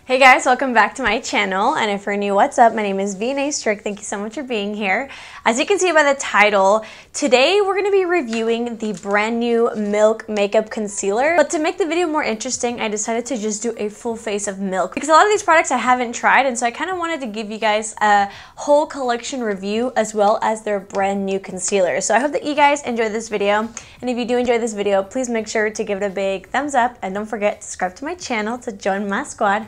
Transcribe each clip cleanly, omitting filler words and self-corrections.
Hey guys, welcome back to my channel, and if you're new, what's up? My name is vianney.strick. Thank you so much for being here. As you can see by the title, today we're going to be reviewing the brand new Milk Makeup Concealer. But to make the video more interesting, I decided to just do a full face of Milk because a lot of these products I haven't tried, and so I kind of wanted to give you guys a whole collection review as well as their brand new concealer. So I hope that you guys enjoy this video, and if you do enjoy this video, please make sure to give it a big thumbs up, and don't forget to subscribe to my channel to join my squad.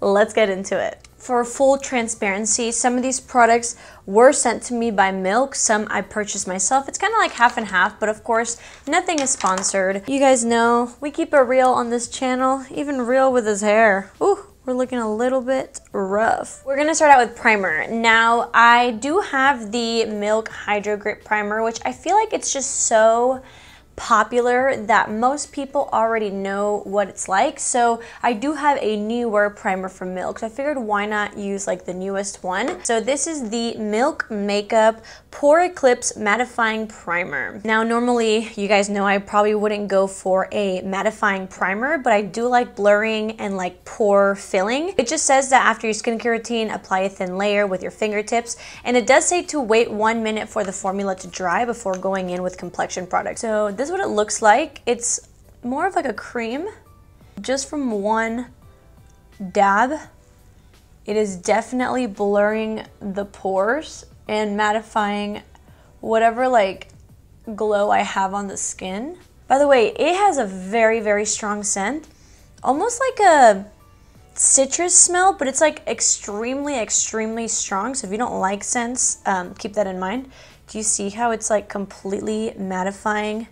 Let's get into it. For full transparency, some of these products were sent to me by Milk, some I purchased myself. It's kind of like half and half, but of course, nothing is sponsored. You guys know, we keep it real on this channel, even real with his hair. Ooh, we're looking a little bit rough. We're gonna start out with primer. Now, I do have the Milk Hydro Grip Primer, which I feel like it's just so popular that most people already know what it's like. So I do have a newer primer from Milk, so I figured why not use like the newest one. So this is the Milk Makeup Pore Eclipse Mattifying Primer. Now normally, you guys know I probably wouldn't go for a mattifying primer, but I do like blurring and like pore filling. It just says that after your skincare routine, apply a thin layer with your fingertips, and it does say to wait 1 minute for the formula to dry before going in with complexion products. So this is what it looks like. It's more of like a cream, just from one dab. It is definitely blurring the pores and mattifying whatever like glow I have on the skin. By the way, it has a very, very strong scent, almost like a citrus smell, but it's like extremely, extremely strong. So if you don't like scents, keep that in mind. Do you see how it's like completely mattifying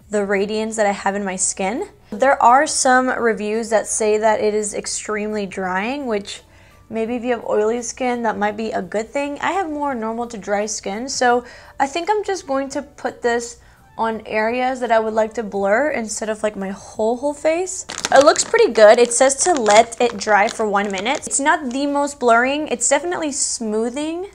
the radiance that I have in my skin? There are some reviews that say that it is extremely drying, which maybe if you have oily skin, that might be a good thing. I have more normal to dry skin, so I think I'm just going to put this on areas that I would like to blur instead of like my whole face. It looks pretty good. It says to let it dry for 1 minute. It's not the most blurring. It's definitely smoothing,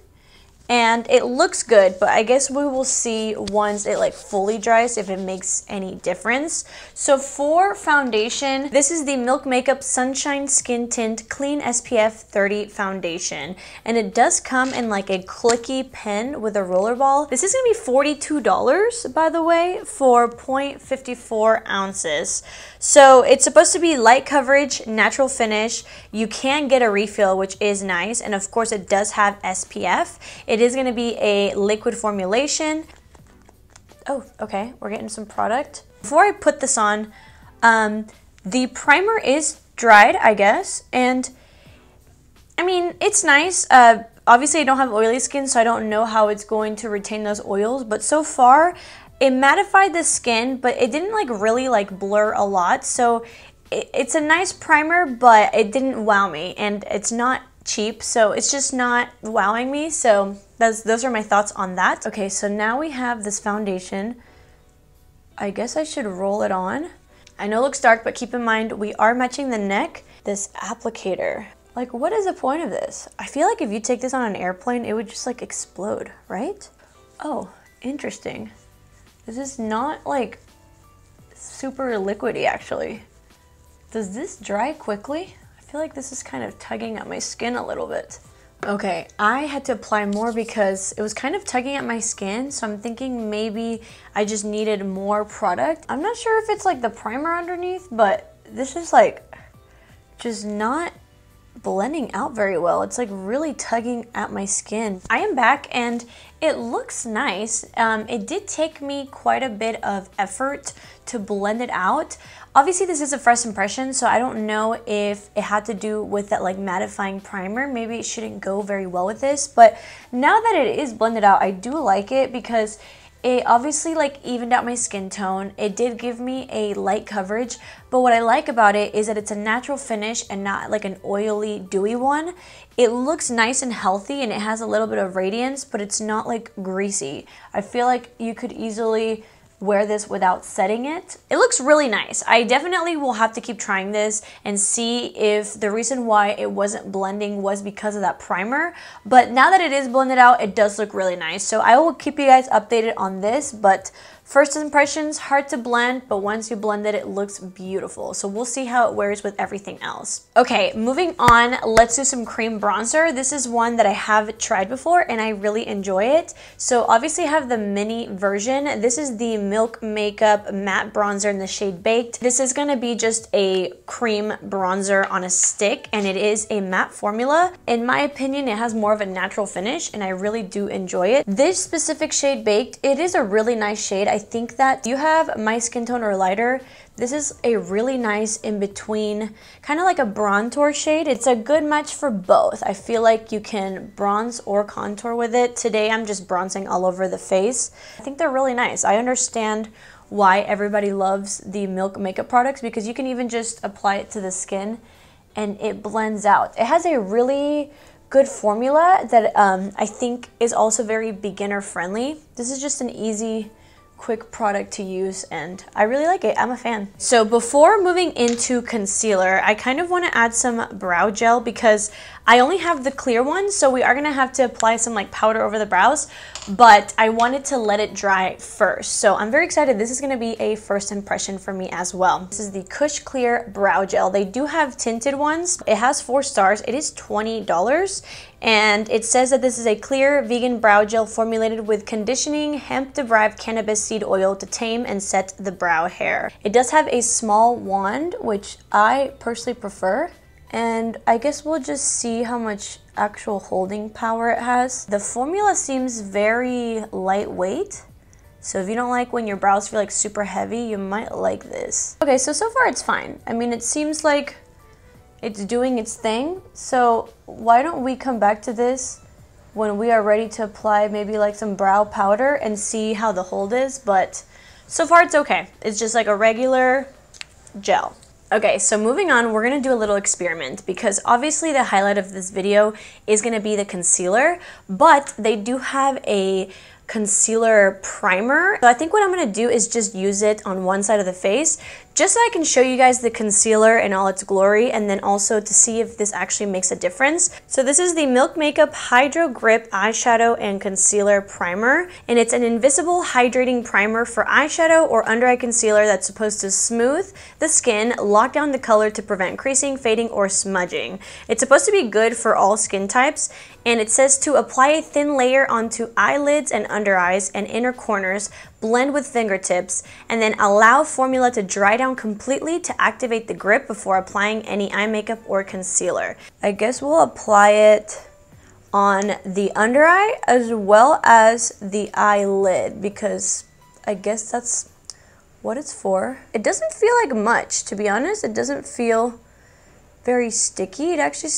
and it looks good, but I guess we will see once it like fully dries if it makes any difference. So for foundation, this is the Milk Makeup Sunshine Skin Tint Clean SPF 30 Foundation, and it does come in like a clicky pen with a roller ball. This is gonna be $42, by the way, for 0.54 ounces. So it's supposed to be light coverage, natural finish. You can get a refill, which is nice, and of course it does have SPF. It is going to be a liquid formulation. Oh, okay, we're getting some product. Before I put this on, the primer is dried, I guess, and I mean, it's nice. Obviously, I don't have oily skin, so I don't know how it's going to retain those oils, but so far, it mattified the skin, but it didn't like really like blur a lot, so it's a nice primer, but it didn't wow me, and it's not cheap, so it's just not wowing me. So those are my thoughts on that. Okay, so now we have this foundation. I guess I should roll it on. I know it looks dark, but keep in mind we are matching the neck. This applicator, like, what is the point of this? I feel like if you take this on an airplane, it would just like explode, right? Oh, interesting. This is not like super liquidy actually. Does this dry quickly? I feel like this is kind of tugging at my skin a little bit. Okay, I had to apply more because it was kind of tugging at my skin, so I'm thinking maybe I just needed more product. I'm not sure if it's like the primer underneath, but this is like just not blending out very well. It's like really tugging at my skin. I am back and it looks nice. It did take me quite a bit of effort to blend it out. Obviously this is a first impression, so I don't know if it had to do with that like mattifying primer. Maybe it shouldn't go very well with this, but now that it is blended out, I do like it because it obviously like evened out my skin tone. It did give me a light coverage, but what I like about it is that it's a natural finish and not like an oily, dewy one. It looks nice and healthy, and it has a little bit of radiance, but it's not like greasy. I feel like you could easily wear this without setting it. It looks really nice. I definitely will have to keep trying this and see if the reason why it wasn't blending was because of that primer. But now that it is blended out, it does look really nice. So I will keep you guys updated on this, but First impressions, hard to blend, but once you blend it, it looks beautiful. So we'll see how it wears with everything else. Okay, moving on, let's do some cream bronzer. This is one that I have tried before and I really enjoy it. So obviously I have the mini version. This is the Milk Makeup Matte Bronzer in the shade Baked. This is gonna be just a cream bronzer on a stick, and it is a matte formula. In my opinion, it has more of a natural finish and I really do enjoy it. This specific shade Baked, it is a really nice shade. I think that if you have my skin tone or lighter, this is a really nice in-between, kind of like a bronzer shade. It's a good match for both. I feel like you can bronze or contour with it. Today I'm just bronzing all over the face. I think they're really nice. I understand why everybody loves the Milk makeup products, because you can even just apply it to the skin and it blends out. It has a really good formula that I think is also very beginner friendly. This is just an easy, quick product to use and I really like it. I'm a fan. So before moving into concealer, I kind of want to add some brow gel because I only have the clear one, so we are going to have to apply some like powder over the brows, but I wanted to let it dry first. So I'm very excited. This is going to be a first impression for me as well. This is the Kush Clear Brow Gel. They do have tinted ones. It has 4 stars. It is $20. And it says that this is a clear vegan brow gel formulated with conditioning hemp-derived cannabis seed oil to tame and set the brow hair. It does have a small wand, which I personally prefer. And I guess we'll just see how much actual holding power it has. The formula seems very lightweight. So if you don't like when your brows feel like super heavy, you might like this. Okay, so far it's fine. I mean, it seems like it's doing its thing. So why don't we come back to this when we are ready to apply maybe like some brow powder and see how the hold is. But so far it's okay. It's just like a regular gel. Okay, so moving on, we're gonna do a little experiment because obviously the highlight of this video is gonna be the concealer, but they do have a concealer primer. So I think what I'm gonna do is just use it on one side of the face just so I can show you guys the concealer in all its glory, and then also to see if this actually makes a difference. So this is the Milk Makeup Hydro Grip Eyeshadow and Concealer Primer, and it's an invisible hydrating primer for eyeshadow or under eye concealer that's supposed to smooth the skin, lock down the color to prevent creasing, fading, or smudging. It's supposed to be good for all skin types, and it says to apply a thin layer onto eyelids and under eyes and inner corners, blend with fingertips, and then allow formula to dry down completely to activate the grip before applying any eye makeup or concealer. I guess we'll apply it on the under eye as well as the eyelid because I guess that's what it's for. It doesn't feel like much, to be honest. It doesn't feel very sticky. It actually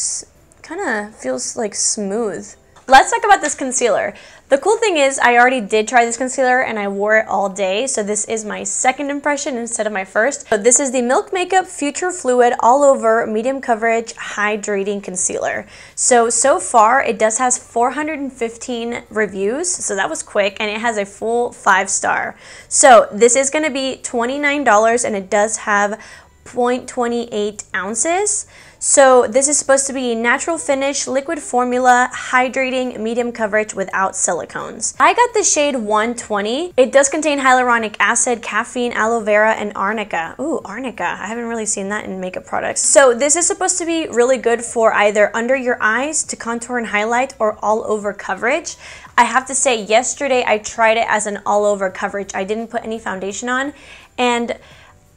kind of feels like smooth. Let's talk about this concealer. The cool thing is I already did try this concealer and I wore it all day, so this is my second impression instead of my first. But this is the Milk Makeup Future Fluid All Over Medium Coverage Hydrating Concealer. So far it does has 415 reviews, so that was quick, and it has a full 5-star. So this is gonna be $29 and it does have 0.28 ounces. So this is supposed to be natural finish, liquid formula, hydrating, medium coverage without silicones. I got the shade 120. It does contain hyaluronic acid, caffeine, aloe vera, and arnica. Ooh, arnica. I haven't really seen that in makeup products. So this is supposed to be really good for either under your eyes to contour and highlight or all over coverage. I have to say, yesterday I tried it as an all over coverage. I didn't put any foundation on, and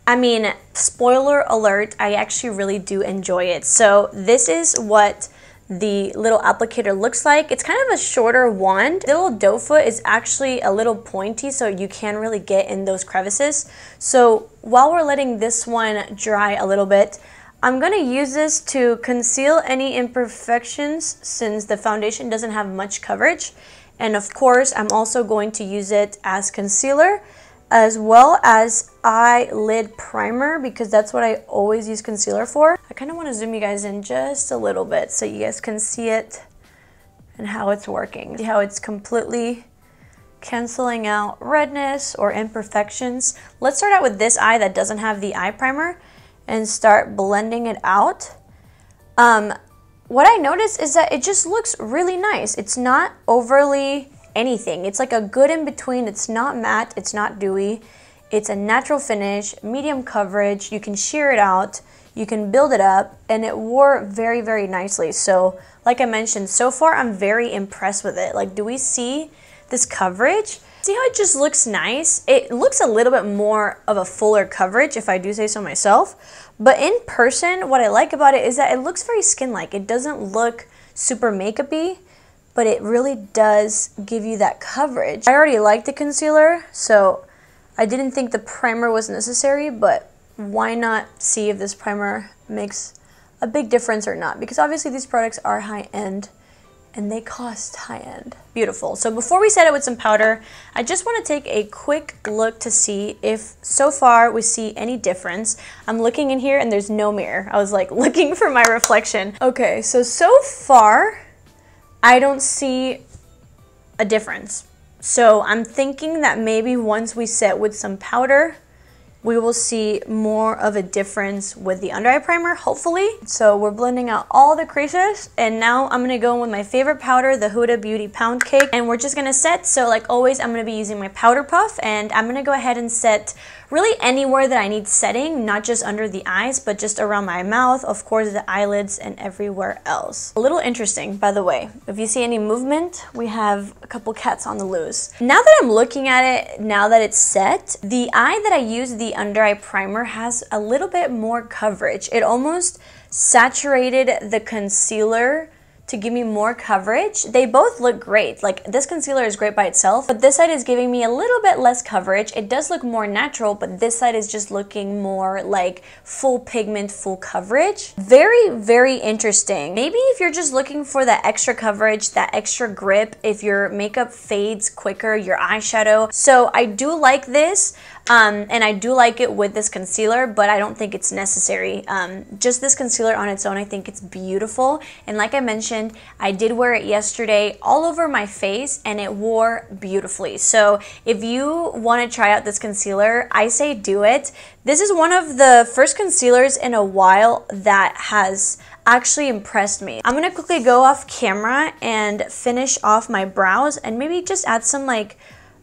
I mean, spoiler alert, I actually really do enjoy it. So this is what the little applicator looks like. It's kind of a shorter wand. The little doe foot is actually a little pointy, so you can really get in those crevices. So while we're letting this one dry a little bit, I'm gonna use this to conceal any imperfections since the foundation doesn't have much coverage. And of course, I'm also going to use it as concealer as well as eyelid primer because that's what I always use concealer for. I kind of want to zoom you guys in just a little bit so you guys can see it and how it's working. See how it's completely canceling out redness or imperfections. Let's start out with this eye that doesn't have the eye primer and start blending it out. What I noticed is that it just looks really nice. It's not overly anything. It's like a good in between. It's not matte, it's not dewy. It's a natural finish, medium coverage. You can sheer it out, you can build it up, and it wore very, very nicely. So like I mentioned, so far I'm very impressed with it. Like, do we see this coverage? See how it just looks nice? It looks a little bit more of a fuller coverage, if I do say so myself. But in person, what I like about it is that it looks very skin-like. It doesn't look super makeup-y, but it really does give you that coverage. I already like the concealer, so I didn't think the primer was necessary, but why not see if this primer makes a big difference or not? Because obviously these products are high-end and they cost high-end. Beautiful. So before we set it with some powder, I just want to take a quick look to see if so far we see any difference. I'm looking in here and there's no mirror. I was like looking for my reflection. Okay, so far I don't see a difference. So I'm thinking that maybe once we set with some powder, we will see more of a difference with the under eye primer, hopefully. So we're blending out all the creases, and now I'm gonna go in with my favorite powder, the Huda Beauty Pound Cake, and we're just gonna set. So like always, I'm gonna be using my powder puff, and I'm gonna go ahead and set really anywhere that I need setting, not just under the eyes, but just around my mouth, of course the eyelids, and everywhere else. A little interesting, by the way. If you see any movement, we have a couple cats on the loose. Now that I'm looking at it, now that it's set, the eye that I use the under eye primer has a little bit more coverage. It almost saturated the concealer to give me more coverage. They both look great. Like, this concealer is great by itself, but this side is giving me a little bit less coverage. It does look more natural, but this side is just looking more like full pigment, full coverage. Very, very interesting. Maybe if you're just looking for that extra coverage, that extra grip, if your makeup fades quicker, your eyeshadow. So I do like this. And I do like it with this concealer, but I don't think it's necessary. Just this concealer on its own, I think it's beautiful. And like I mentioned, I did wear it yesterday all over my face and it wore beautifully. So if you want to try out this concealer, I say do it. This is one of the first concealers in a while that has actually impressed me. I'm gonna quickly go off camera and finish off my brows and maybe just add some like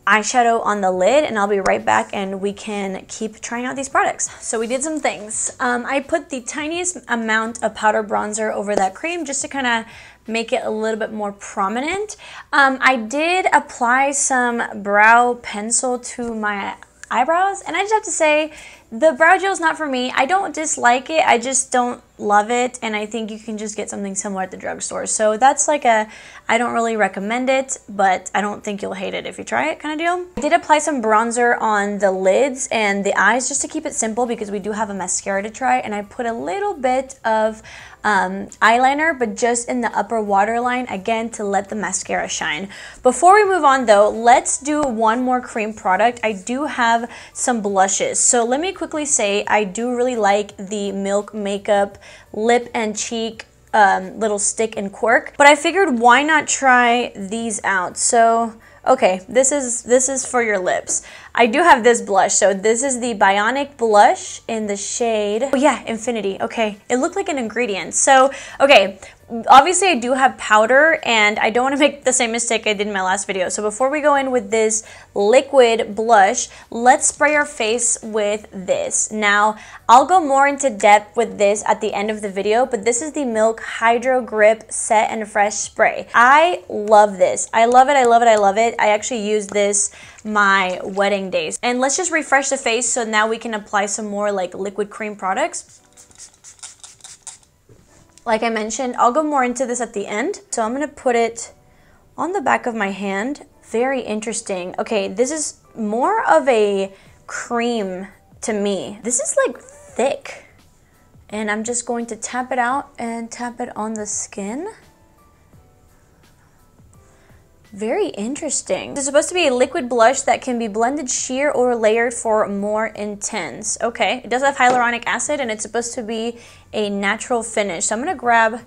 eyeshadow on the lid, and I'll be right back and we can keep trying out these products. So we did some things. I put the tiniest amount of powder bronzer over that cream just to kind of make it a little bit more prominent. I did apply some brow pencil to my eyebrows, and I just have to say the brow gel is not for me. I don't dislike it, I just don't love it, and I think you can just get something similar at the drugstore. So that's like I don't really recommend it, but I don't think you'll hate it if you try it kind of deal. I did apply some bronzer on the lids and the eyes just to keep it simple because we do have a mascara to try, and I put a little bit of eyeliner, but just in the upper waterline, again, to let the mascara shine. Before we move on though, let's do one more cream product. I do have some blushes. So let me quickly say, I do really like the Milk Makeup Lip and Cheek little stick in Quirk, but I figured why not try these out. So okay, this is for your lips. I do have this blush. So this is the Bionic Blush in the shade, oh yeah, Infinity. Okay, it looked like an ingredient. So okay, obviously I do have powder and I don't want to make the same mistake I did in my last video. So before we go in with this liquid blush, let's spray our face with this. Now, I'll go more into depth with this at the end of the video, but this is the Milk Hydro Grip Set and Fresh Spray. I love this. I love it, I love it, I love it. I actually used this my wedding days. And let's just refresh the face so now we can apply some more like liquid cream products. Like I mentioned, I'll go more into this at the end. So I'm gonna put it on the back of my hand. Very interesting. Okay, this is more of a cream to me. This is like thick. And I'm just going to tap it out and tap it on the skin. Very interesting. This is supposed to be a liquid blush that can be blended sheer or layered for more intense. Okay, it does have hyaluronic acid and it's supposed to be a natural finish. So I'm gonna grab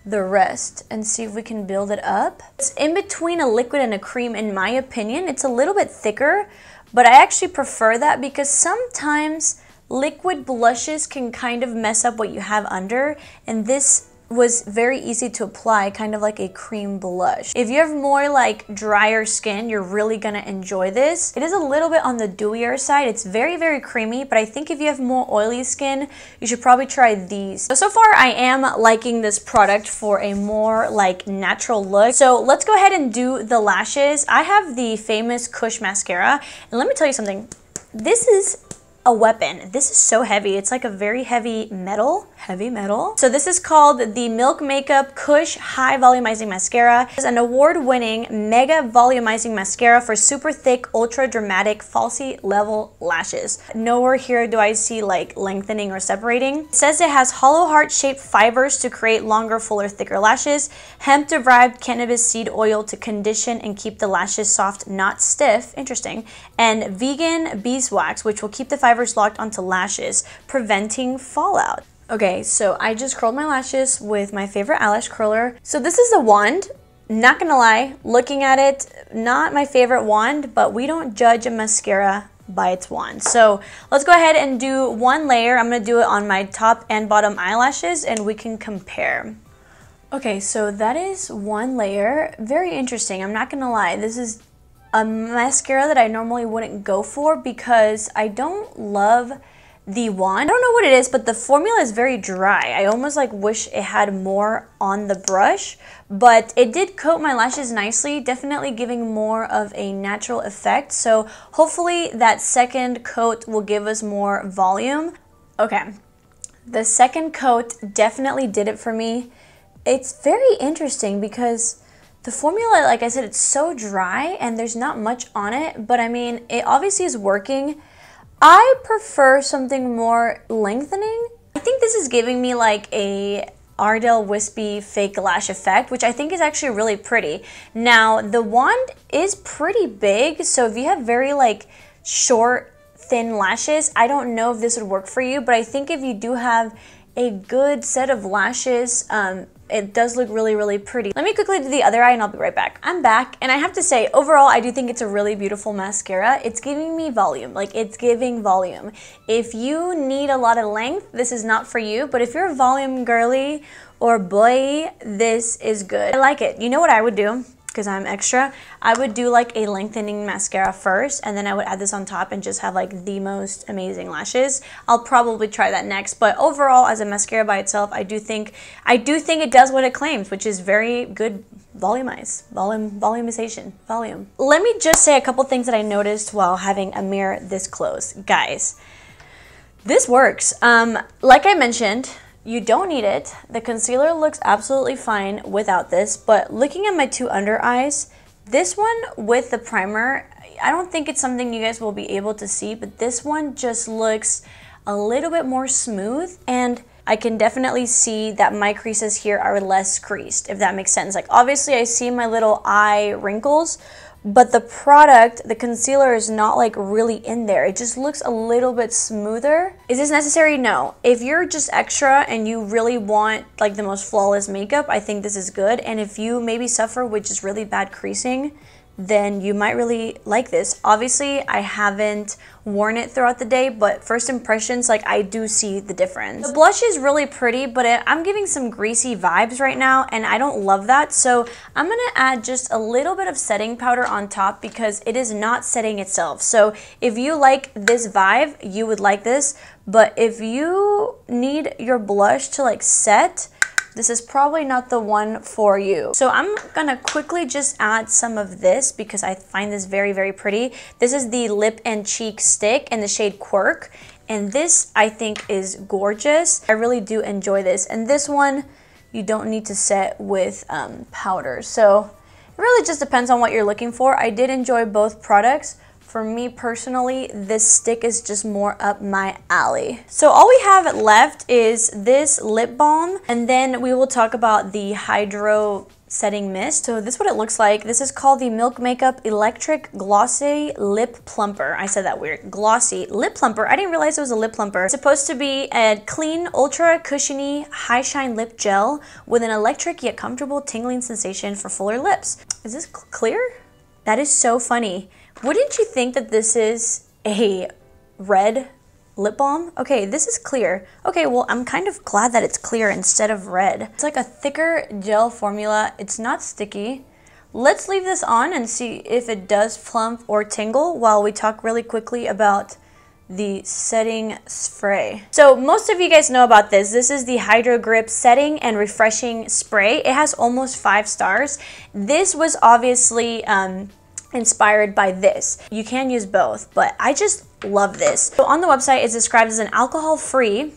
the rest and see if we can build it up. It's in between a liquid and a cream in my opinion. It's a little bit thicker, but I actually prefer that because sometimes liquid blushes can kind of mess up what you have under, and this was very easy to apply, kind of like a cream blush. If you have more like drier skin, you're really gonna enjoy this. It is a little bit on the dewier side. It's very, very creamy, but I think if you have more oily skin, you should probably try these. So far I am liking this product for a more like natural look. So let's go ahead and do the lashes. I have the famous Kush mascara, and let me tell you something. This is a weapon. This is so heavy. It's like a very heavy metal. So this is called the Milk Makeup Kush High Volumizing Mascara. It's an award-winning mega volumizing mascara for super thick, ultra dramatic, falsy level lashes. Nowhere here do I see like lengthening or separating. It says it has hollow heart shaped fibers to create longer, fuller, thicker lashes, hemp derived cannabis seed oil to condition and keep the lashes soft, not stiff, interesting, and vegan beeswax, which will keep the fibers locked onto lashes, preventing fallout. Okay, so I just curled my lashes with my favorite eyelash curler. So this is a wand. Not gonna lie, looking at it, not my favorite wand, but we don't judge a mascara by its wand. So let's go ahead and do one layer. I'm gonna do it on my top and bottom eyelashes and we can compare. Okay, so that is one layer. Very interesting, I'm not gonna lie. This is a mascara that I normally wouldn't go for because I don't love the wand. I don't know what it is, but the formula is very dry. I almost like wish it had more on the brush, but it did coat my lashes nicely, definitely giving more of a natural effect. So hopefully that second coat will give us more volume. Okay, the second coat definitely did it for me. It's very interesting because the formula, like I said, it's so dry and there's not much on it, but I mean, it obviously is working. I prefer something more lengthening. I think this is giving me like a Ardell Wispy fake lash effect, which I think is actually really pretty. Now, the wand is pretty big, so if you have very like short, thin lashes, I don't know if this would work for you, but I think if you do have a good set of lashes, it does look really, really pretty. Let me quickly do the other eye and I'll be right back. I'm back, and I have to say, overall, I do think it's a really beautiful mascara. It's giving me volume, like it's giving volume. If you need a lot of length, this is not for you, but if you're a volume girly or boy, this is good. I like it. You know what I would do? Because I'm extra, I would do like a lengthening mascara first, and then I would add this on top and just have like the most amazing lashes. I'll probably try that next, but overall, as a mascara by itself, I do think it does what it claims, which is very good volumization. Let me just say a couple things that I noticed while having a mirror this close. Guys, this works. Like I mentioned, you don't need it. The concealer looks absolutely fine without this, but looking at my two under eyes, this one with the primer, I don't think it's something you guys will be able to see, but this one just looks a little bit more smooth, and I can definitely see that my creases here are less creased, if that makes sense. Like obviously I see my little eye wrinkles, but the product, the concealer is not like really in there. It just looks a little bit smoother. Is this necessary? No. If you're just extra and you really want like the most flawless makeup, I think this is good. And if you maybe suffer with just really bad creasing, then you might really like this. Obviously, I haven't worn it throughout the day, but first impressions, like I do see the difference. The blush is really pretty, but I'm giving some greasy vibes right now, and I don't love that. So I'm gonna add just a little bit of setting powder on top because it is not setting itself. So if you like this vibe, you would like this, but if you need your blush to like set, this is probably not the one for you. So I'm gonna quickly just add some of this because I find this very, very pretty. This is the Lip and Cheek Stick in the shade Quirk. And this I think is gorgeous. I really do enjoy this. And this one, you don't need to set with powder. So it really just depends on what you're looking for. I did enjoy both products. For me personally, this stick is just more up my alley. So all we have left is this lip balm, and then we will talk about the Hydro Setting Mist. So this is what it looks like. This is called the Milk Makeup Electric Glossy Lip Plumper. I said that weird. Glossy Lip Plumper. I didn't realize it was a lip plumper. It's supposed to be a clean, ultra cushiony, high shine lip gel with an electric yet comfortable tingling sensation for fuller lips. Is this clear? That is so funny. Wouldn't you think that this is a red lip balm. Okay, this is clear. Okay, well, I'm kind of glad that it's clear instead of red. It's like a thicker gel formula. It's not sticky. Let's leave this on and see if it does plump or tingle while we talk really quickly about the setting spray. So most of you guys know about this. This is the Hydro Grip Setting and Refreshing Spray. It has almost 5 stars. This was obviously inspired by this. You can use both, but I just love this. So on the website, it's described as an alcohol-free,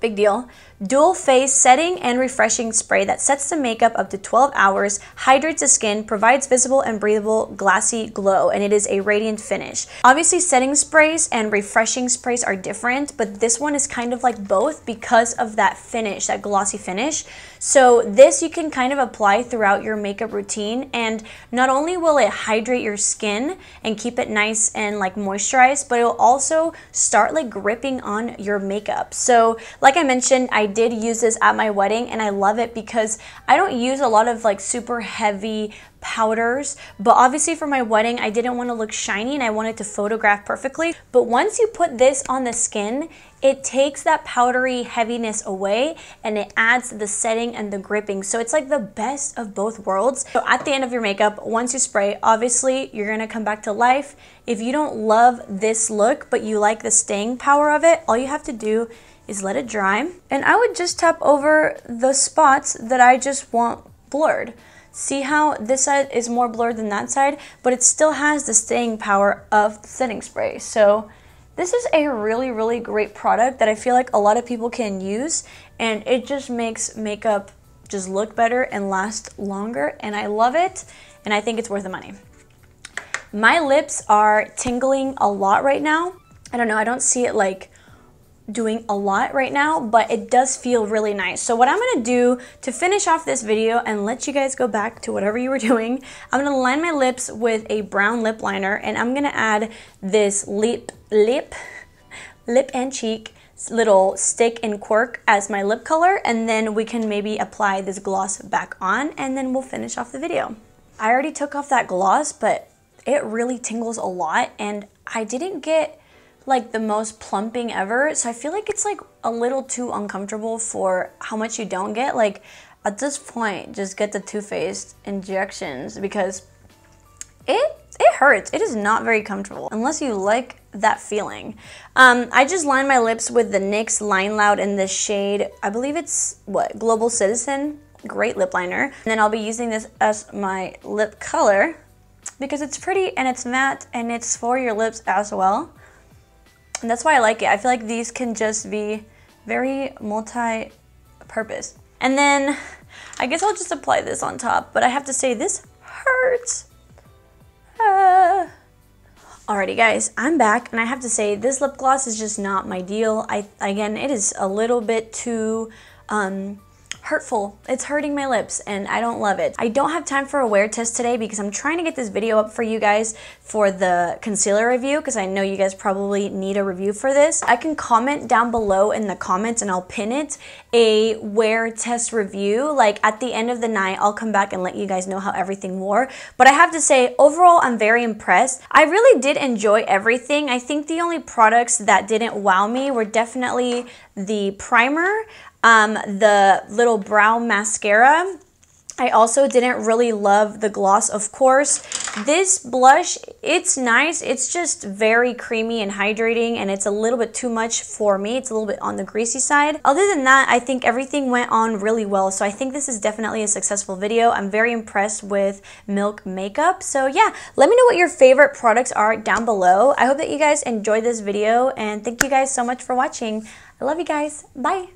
big deal, dual phase setting and refreshing spray that sets the makeup up to 12 hours, hydrates the skin, provides visible and breathable glassy glow, and it is a radiant finish. Obviously, setting sprays and refreshing sprays are different, but this one is kind of like both because of that finish, that glossy finish. So this you can kind of apply throughout your makeup routine, and not only will it hydrate your skin and keep it nice and like moisturized, but it will also start like gripping on your makeup. So like I mentioned, I did use this at my wedding and I love it because I don't use a lot of like super heavy powders, but obviously for my wedding I didn't want to look shiny and I wanted to photograph perfectly. But once you put this on the skin, it takes that powdery heaviness away and it adds the setting and the gripping. So it's like the best of both worlds. So at the end of your makeup, once you spray, obviously you're gonna come back to life. If you don't love this look but you like the staying power of it, all you have to do is let it dry. And I would just tap over the spots that I just want blurred. See how this side is more blurred than that side, but it still has the staying power of the setting spray. So this is a really, really great product that I feel like a lot of people can use, and it just makes makeup just look better and last longer, and I love it, and I think it's worth the money. My lips are tingling a lot right now. I don't know, I don't see it like doing a lot right now, but it does feel really nice. So what I'm gonna do to finish off this video and let you guys go back to whatever you were doing, I'm gonna line my lips with a brown lip liner, and I'm gonna add this lip and cheek little stick in Quirk as my lip color, and then we can maybe apply this gloss back on, and then we'll finish off the video. I already took off that gloss, but it really tingles a lot, and I didn't get like the most plumping ever, so I feel like it's like a little too uncomfortable for how much you don't get. Like at this point, just get the Too Faced injections because it hurts. It is not very comfortable unless you like that feeling. I just lined my lips with the NYX Line Loud in this shade, I believe it's what, Global Citizen. Great lip liner. And then I'll be using this as my lip color because it's pretty and it's matte and it's for your lips as well. And that's why I like it. I feel like these can just be very multi-purpose. And then I guess I'll just apply this on top, but I have to say this hurts. Alrighty guys, I'm back, and I have to say this lip gloss is just not my deal. Again, it is a little bit too hurtful. It's hurting my lips and I don't love it. I don't have time for a wear test today because I'm trying to get this video up for you guys for the concealer review, because I know you guys probably need a review for this. I can comment down below in the comments and I'll pin it, a wear test review. Like at the end of the night, I'll come back and let you guys know how everything wore. But I have to say, overall, I'm very impressed. I really did enjoy everything. I think the only products that didn't wow me were definitely the primer, the little brow mascara. I also didn't really love the gloss, of course. This blush, it's nice. It's just very creamy and hydrating, and it's a little bit too much for me. It's a little bit on the greasy side. Other than that, I think everything went on really well. So I think this is definitely a successful video. I'm very impressed with Milk Makeup. So yeah, let me know what your favorite products are down below. I hope that you guys enjoyed this video, and thank you guys so much for watching. I love you guys. Bye.